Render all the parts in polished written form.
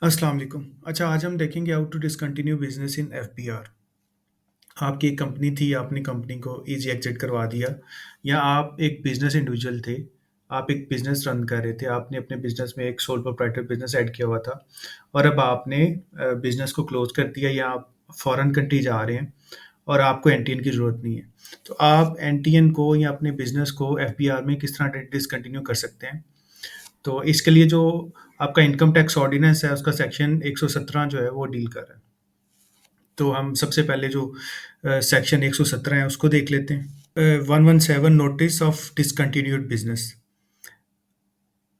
अस्सलाम वालेकुम। अच्छा, आज हम देखेंगे how to discontinue business in FBR. आपकी एक कंपनी थी, आपने कंपनी को ईज़ी एग्ज़िट करवा दिया, या आप एक बिज़नेस इंडिविजुअल थे, आप एक बिज़नेस रन कर रहे थे, आपने अपने बिज़नेस में एक सोल प्रोप्राइटर बिज़नेस ऐड किया हुआ था और अब आपने बिज़नेस को क्लोज़ कर दिया या आप फ़ॉरेन कंट्री जा रहे हैं और आपको एनटीएन की ज़रूरत नहीं है। तो आप एनटीएन को या अपने बिज़नेस को एफबीआर में किस तरह डिसकंटिन्यू कर सकते हैं? तो इसके लिए जो आपका इनकम टैक्स ऑर्डिनेंस है, उसका सेक्शन 117 जो है वो डील कर रहा है। तो हम सबसे पहले जो सेक्शन 117 है उसको देख लेते हैं। 117 notice of discontinued business.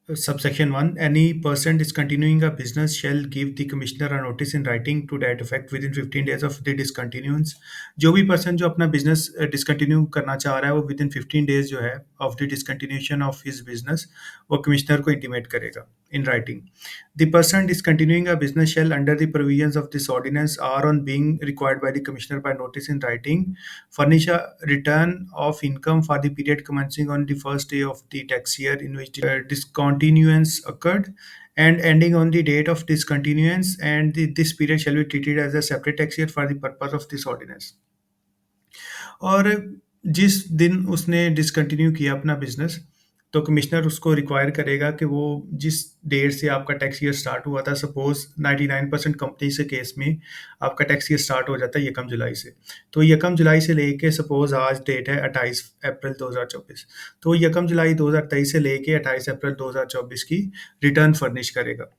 Subsection 1. Any person discontinuing a business shall give the commissioner a notice in writing to that effect within 15 days of the discontinuance. जो भी पर्सन जो अपना बिजनेस डिसकंटिन्यू करना चाह रहा है वो विद इन 15 डेज जो है of the discontinuation of his business वो कमिश्नर को इंटीमेट करेगा in writing. The person discontinuing a business shall, under the provisions of this ordinance, or on being required by the commissioner by notice in writing, furnish a return of income for the period commencing on the first day of the tax year in which the discontinuance occurred and ending on the date of discontinuance, and this period shall be treated as a separate tax year for the purpose of this ordinance. और जिस दिन उसने discontinue किया अपना business, तो commissioner उसको require करेगा कि वो जिस डेट से आपका टैक्स ईयर स्टार्ट हुआ था, सपोज़ 99% कंपनीज़ के केस में आपका टैक्स ईयर स्टार्ट हो जाता है 1 जुलाई से। तो 1 जुलाई से लेके सपोज़ आज डेट है 28 अप्रैल 2024, तो 1 जुलाई 2023 से लेके 28 अप्रैल 2024 की रिटर्न फर्निश करेगा।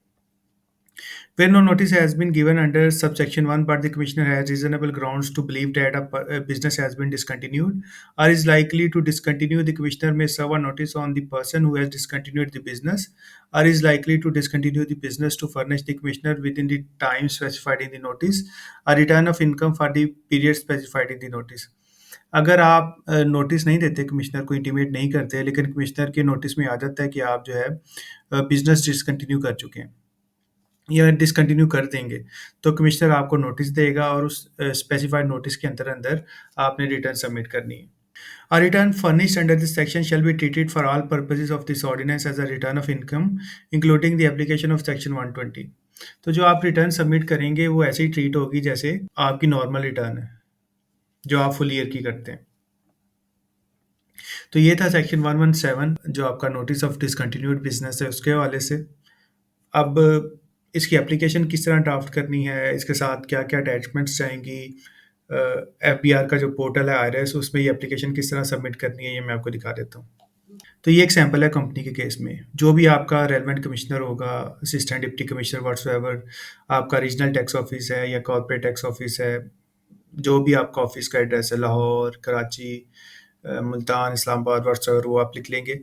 Where no notice has been given under subsection 1, but the commissioner has reasonable grounds to believe that a business has been discontinued or is likely to discontinue, the commissioner may serve a notice on the person who has discontinued the business or is likely to discontinue the business to furnish the commissioner within the time specified in the notice a return of income for the period specified in the notice. अगर आप notice नहीं देते, commissioner को intimate नहीं करते, लेकिन commissioner के notice में आ जाता है कि आप जो है बिज़नेस डिसकंटिन्यू कर चुके हैं या डिसकंटिन्यू कर देंगे, तो कमिश्नर आपको नोटिस देगा और उस स्पेसिफाइड नोटिस के अंदर आपने रिटर्न सबमिट करनी है। A return furnished under this section shall be treated for all purposes of this ordinance as a return of income, including the application of section 120. तो जो आप रिटर्न सबमिट करेंगे वो ऐसे ही ट्रीट होगी जैसे आपकी नॉर्मल रिटर्न है, जो आप फुल ईयर की करते हैं। तो ये था सेक्शन 117 जो आपका नोटिस ऑफ डिसकंटिन्यूड बिजनेस है उसके हवाले से। अब इसकी एप्लीकेशन किस तरह ड्राफ्ट करनी है, इसके साथ क्या-क्या अटैचमेंट्स चाहेंगी, एफबीआर का जो पोर्टल है आईआरएस उसमें ये एप्लीकेशन किस तरह सबमिट करनी है, ये मैं आपको दिखा देता हूँ। तो ये एक सैंपल है कंपनी के केस में। जो भी आपका रेलेवेंट कमिश्नर होगा, असिस्टेंट डिप्टी कमिश्नर व्हाट्सएवर, आपका रीजनल टैक्स ऑफिस है या कॉर्पोरेट टैक्स ऑफिस है, जो भी आपका ऑफिस का एड्रेस है, लाहौर, कराची, मुल्तान, इस्लामाबाद, व्हाट्सएवर, वो आप लिख लेंगे।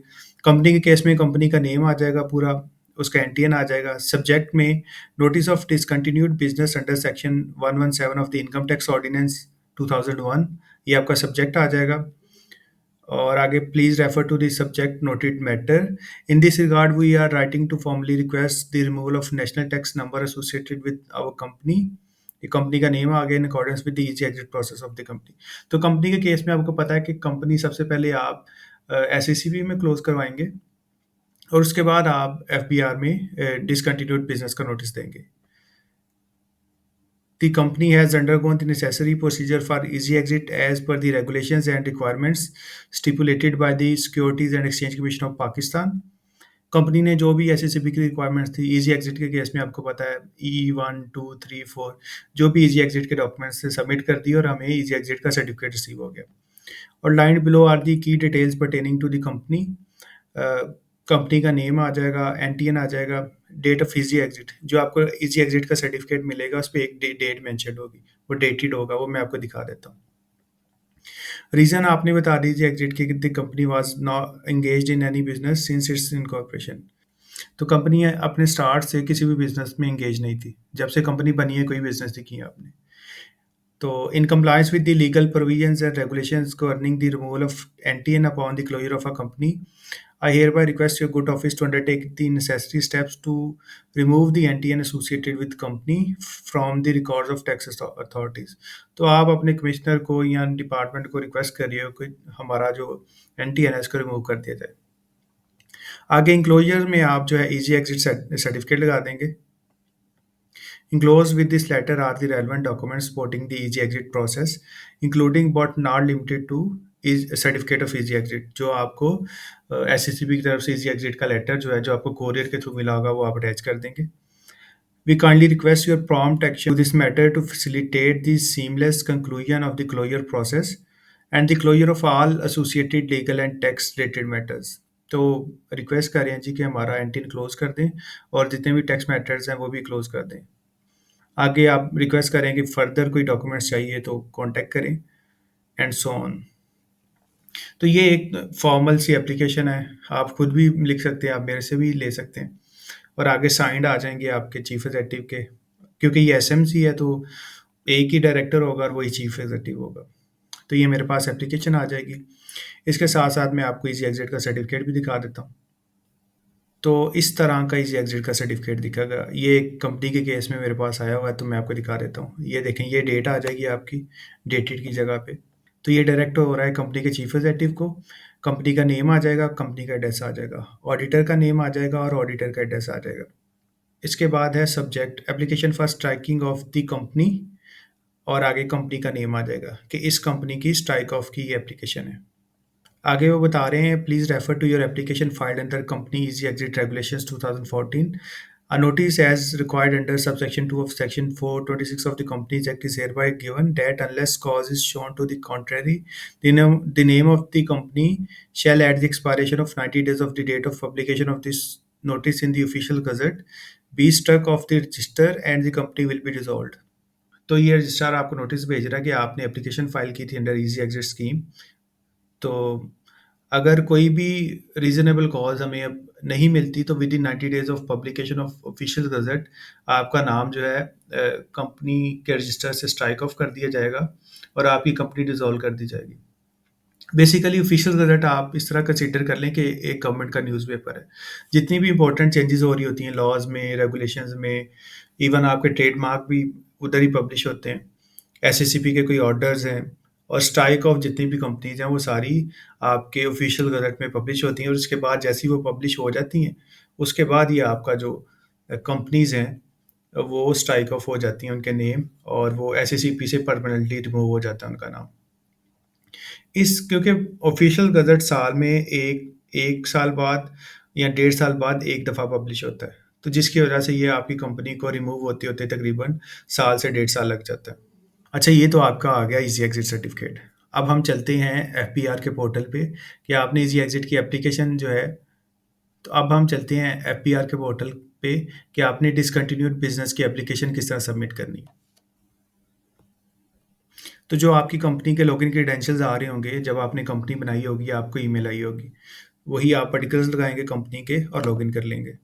कंपनी के केस में कंपनी का नेम आ जाएगा पूरा, उसका एनटीएन आ जाएगा। सब्जेक्ट में notice of discontinued business under section 117 of the income tax ordinance 2001, ये आपका सब्जेक्ट आ जाएगा। और आगे please refer to the subject noted matter. In this regard we are writing to formally request the removal of national tax number associated with our company. ये company का name आ गया in accordance with the easy exit process of the company. तो company के case में आपको पता है कि कंपनी सबसे पहले आप एसईसीबी में क्लोज करवाएंगे और उसके बाद आप एफबीआर में डिसकंटिन्यूड बिजनेस का नोटिस देंगे। The company has undergone the necessary procedure for easy exit as per the regulations and requirements stipulated by the Securities and Exchange Commission of Pakistan. Company ने जो भी एसएससीबी की requirements थी easy एग्जिट के case में आपको पता है E1, 2, 3, 4 जो भी इजी एग्जिट के डॉक्यूमेंट्स थे सबमिट कर दिए और हमें इजी एग्जिट का सर्टिफिकेट रिसीव हो गया। और लाइन बिलो आर दी की details pertaining to the company. Company का नेम आ जाएगा, एनटीएन आ जाएगा, डेट ऑफ इजी एग्जिट, जो आपको इजी एग्जिट का सर्टिफिकेट मिलेगा उस पर एक डेट मेंशन होगी, वो डेटेड होगा, वो मैं आपको दिखा देता हूँ। रीजन आपने बता दीजिए एग्जिट की, the company was not engaged in any business since it's incorporation. तो कंपनी अपने स्टार्ट से किसी भी बिजनेस में एंगेज नहीं थी, जब से कंपनी बनी है कोई बिजनेस नहीं किया आपने। तो in compliance with the legal provisions and regulations governing the removal of NTN upon the closure of a company, I hereby request your good office to undertake the necessary steps to remove the NTN associated with company from the records of tax authorities. तो आप अपने commissioner को या department को request करिए कि हमारा जो NTN है इसको रिमूव कर दिया जाए। आगे इंक्लोजर में आप जो है इजी एग्जिट सर्टिफिकेट लगा देंगे। Enclosed with this letter are the relevant documents supporting the easy exit process, including but not limited to is certificate of easy exit, जो आपको एसएससीबी की तरफ से इजी एग्जिट का लेटर जो है, जो आपको कोरियर के थ्रू मिला होगा, वो आप अटैच कर देंगे. We kindly request your prompt action to this matter to facilitate the seamless conclusion of the closure process and the closure of all associated legal and tax related matters. तो request कर रहे हैं जी कि हमारा एंटिन close कर दें और जितने भी टैक्स मैटर्स हैं वो भी क्लोज कर दें. आगे आप रिक्वेस्ट करें कि फर्दर कोई डॉक्यूमेंट्स चाहिए तो कांटेक्ट करें एंड सो ऑन. तो ये एक फॉर्मल सी एप्लीकेशन है, आप खुद भी लिख सकते हैं, आप मेरे से भी ले सकते हैं और आगे साइंड आ जाएंगे आपके चीफ एग्जीक्यूटिव के, क्योंकि ये एसएमसी है तो एक ही डायरेक्टर होगा और वही चीफ एग्जीक्यूटिव होगा. तो ये मेरे पास एप्लीकेशन आ जाएगी. इसके साथ साथ मैं आपको इजी एग्जिट का सर्टिफिकेट भी दिखा देता हूँ. तो इस तरह का इजी एग्जिट का सर्टिफिकेट दिखेगा. ये एक कंपनी के केस में मेरे पास आया हुआ है तो मैं आपको दिखा देता हूँ. ये देखें, ये डेट आ जाएगी आपकी डेटेड की जगह पे. तो ये डायरेक्ट हो रहा है कंपनी के चीफ एग्जीक्यूटिव को. कंपनी का नेम आ जाएगा, कंपनी का एड्रेस आ जाएगा, ऑडिटर का नेम आ जाएगा और ऑडिटर का एड्रेस आ जाएगा. इसके बाद है subject application for striking off the company और आगे कंपनी का नेम आ जाएगा कि इस कंपनी की स्ट्राइक ऑफ की एप्लीकेशन है. आगे वो बता रहे हैं, please refer to your application filed under company easy exit regulations 2014. A notice as required under subsection 2 of section 426 of the Companies Act is hereby given that unless cause is shown to the contrary, the name of the company shall at the expiration of 90 days of the date of publication of this notice in the official gazette be struck off the register and the company will be dissolved. तो ये registrar आपको notice भेज रहा है कि आपने application file की थी अंडर इजी एग्जिट स्कीम. तो अगर कोई भी रीज़नेबल कॉज़ हमें अब नहीं मिलती तो with in 90 days of publication of official gazette आपका नाम जो है कंपनी के रजिस्टर से स्ट्राइक ऑफ कर दिया जाएगा और आपकी कंपनी डिसॉल्व कर दी जाएगी. बेसिकली ऑफिशियल गज़ट आप इस तरह कंसीडर कर लें कि एक गवर्नमेंट का न्यूज़पेपर है. जितनी भी इंपॉर्टेंट चेंजेस हो रही होती हैं लॉज में, रेगुलेशंस में, इवन आपके ट्रेडमार्क भी उधर ही पब्लिश होते हैं. एसएससीपी के कोई ऑर्डर्स हैं और स्ट्राइक ऑफ जितनी भी कंपनीज हैं वो सारी आपके ऑफिशियल गज़ट में पब्लिश होती हैं और उसके बाद जैसे ही वो पब्लिश हो जाती हैं उसके बाद ये आपका जो कंपनीज हैं वो स्ट्राइक ऑफ हो जाती हैं उनके नेम, और वो एसएससीपी से परमानेंटली रिमूव हो जाता है उनका नाम. इस क्योंकि ऑफिशियल गज़ट साल में एक एक साल बाद या 1.5 साल बाद एक दफ़ा पब्लिश होता है, तो जिसकी वजह से ये आपकी कंपनी को रिमूव होते होते तकरीबन साल से 1.5 साल लग जाता है. अच्छा, ये तो आपका आ गया इजी एग्जिट सर्टिफिकेट. अब हम चलते हैं एफपीआर के पोर्टल पे कि आपने इजी एग्जिट की एप्लीकेशन जो है, तो अब हम चलते हैं एफपीआर के पोर्टल पे कि आपने डिसकंटिन्यूड बिजनेस की एप्लीकेशन किस तरह सबमिट करनी. तो जो आपकी कंपनी के लॉगिन क्रेडेंशियल्स आ रहे होंगे जब आपने कंपनी बनाई होगी या आपको ईमेल आई होगी, वही आप पर्टिकुलर्स लगाएंगे कंपनी के और लॉगिन कर लेंगे.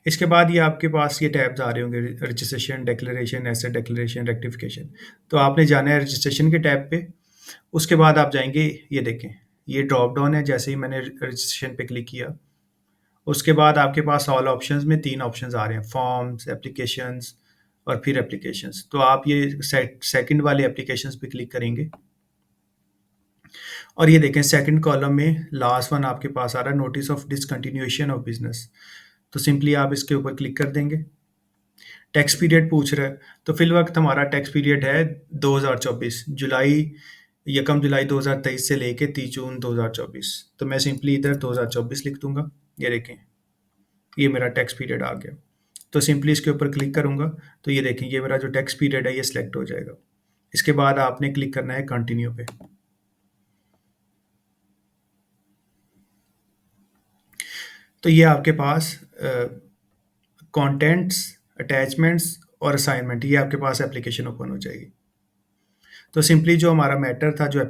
इसके बाद ये आपके पास ये टैब्स आ रहे होंगे, registration, declaration, asset declaration, rectification. तो आपने जाना है रजिस्ट्रेशन के टैब पे. उसके बाद आप जाएंगे, ये देखें ये ड्रॉप डाउन है. जैसे ही मैंने रजिस्ट्रेशन पे क्लिक किया उसके बाद आपके पास ऑल ऑप्शंस में 3 ऑप्शंस आ रहे हैं, फॉर्म्स, एप्लीकेशंस और फिर एप्लीकेशंस. तो आप ये सेकंड वाले एप्लीकेशंस पे क्लिक करेंगे और ये देखें सेकंड कॉलम में लास्ट वन आपके पास आ रहा है, notice of discontinuation of business. तो सिंपली आप इसके ऊपर क्लिक कर देंगे. टैक्स पीरियड पूछ रहा है, तो फिल वक्त हमारा टैक्स पीरियड है 2024 जुलाई 1 जुलाई 2023 से लेके 30 जून 2024. तो मैं सिंपली इधर 2024 लिख दूंगा. ये देखें ये मेरा टैक्स पीरियड आ गया. तो सिंपली इसके ऊपर क्लिक करूंगा तो ये देखें ये मेरा जो टैक्स पीरियड है ये सिलेक्ट हो जाएगा. इसके बाद आपने क्लिक करना है कंटिन्यू पे. तो ये आपके पास कंटेंट्स, अटैचमेंट्स और असाइनमेंट, ये आपके पास एप्लीकेशन ओपन हो जाएगी. तो सिंपली जो हमारा मैटर था जो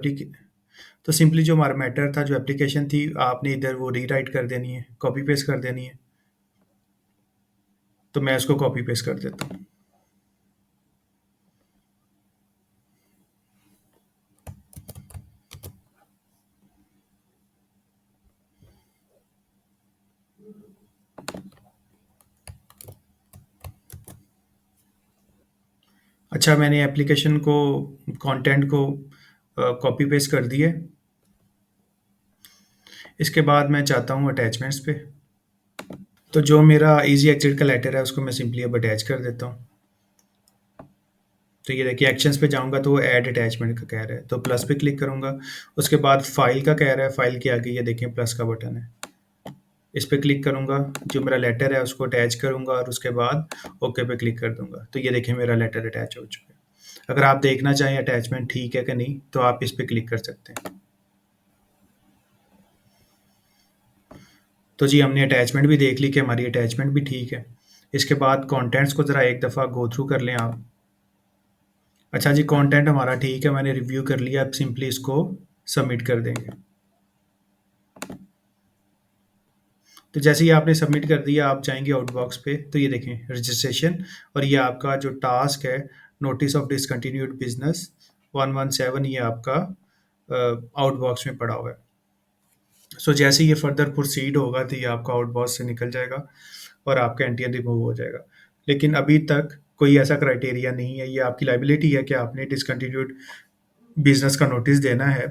एप्लीकेशन थी आपने इधर वो रीराइट कर देनी है, कॉपी पेस्ट कर देनी है. तो मैं इसको कॉपी पेस्ट कर देता हूँ. अच्छा, मैंने एप्लीकेशन को, कंटेंट को कॉपी पेस्ट कर दिए. इसके बाद मैं चाहता हूँ अटैचमेंट्स पे. तो जो मेरा ईज़ी एग्ज़िट का लेटर है उसको मैं सिंपली अब अटैच कर देता हूँ। तो ये देखिए एक्शंस पे जाऊँगा तो वो ऐड अटैचमेंट का कह रहा है, तो प्लस पे क्लिक करूँगा। उसके बाद फाइल का कह रहा है, फाइल के आगे ये देखें प्लस का बटन है। इस पे क्लिक करूँगा, जो मेरा लेटर है उसको अटैच करूँगा और उसके बाद ओके पे क्लिक कर दूँगा। तो ये देखिए मेरा लेटर अटैच हो चुका है। अगर आप देखना चाहें अटैचमेंट ठीक है कि नहीं, तो आप इस पे क्लिक कर सकते हैं। तो जी हमने अटैचमेंट भी देख ली कि हमारी अटैचमेंट भी ठीक है। इसके बाद कंटेंट्स को ज़रा एक दफ़ा गो थ्रू कर लें आप। अच्छा जी, कंटेंट हमारा ठीक है, मैंने रिव्यू कर लिया, अब सिंपली इसको सबमिट कर देंगे। तो जैसे ही आपने सबमिट कर दिया, आप जाएँगे आउटबॉक्स पे, तो ये देखें रजिस्ट्रेशन और ये आपका जो टास्क है, नोटिस ऑफ डिसकंटिन्यूड बिज़नेस 117 ये आपका आउटबॉक्स में पड़ा हुआ है। सो जैसे ही ये फर्दर प्रोसीड होगा तो ये आपका आउटबॉक्स से निकल जाएगा और आपका एनटीएन रिमूव हो जाएगा। लेकिन अभी तक कोई ऐसा क्राइटेरिया नहीं है, ये आपकी लायबिलिटी है कि आपने डिसकंटिन्यूड बिज़नेस का नोटिस देना है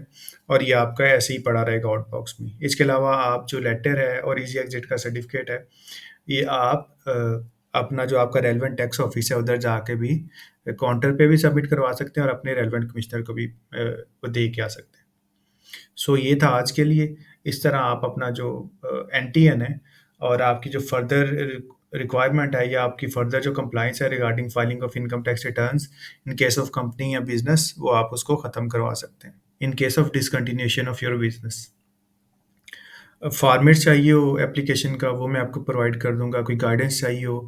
और ये आपका ऐसे ही पड़ा रहेगा आउटबॉक्स में। इसके अलावा आप जो लेटर है और ईज़ी एग्ज़िट का सर्टिफ़िकेट है, ये आप अपना जो आपका रेलेवेंट टैक्स ऑफ़िस है उधर जाके भी काउंटर पे भी सबमिट करवा सकते हैं और अपने रेलेवेंट कमिश्नर को भी वो दे के आ सकते हैं। सो ये था आज के लिए। इस तरह आप अपना जो एनटीएन है और आपकी जो फर्दर रिक्वायरमेंट है या आपकी फर्दर जो कंप्लायंस है regarding filing of income tax returns in case of company या बिज़नेस, वो आप उसको ख़त्म करवा सकते हैं, in case of discontinuation of your business. Format चाहिए हो एप्लीकेशन का, वो मैं आपको प्रोवाइड कर दूँगा, कोई गाइडेंस चाहिए हो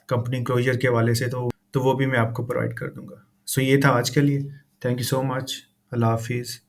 कंपनी क्लोज़र के हवाले से तो वो भी मैं आपको प्रोवाइड कर दूँगा। सो ये था आज के लिए। Thank you so much. अल्लाह हाफ़िज़।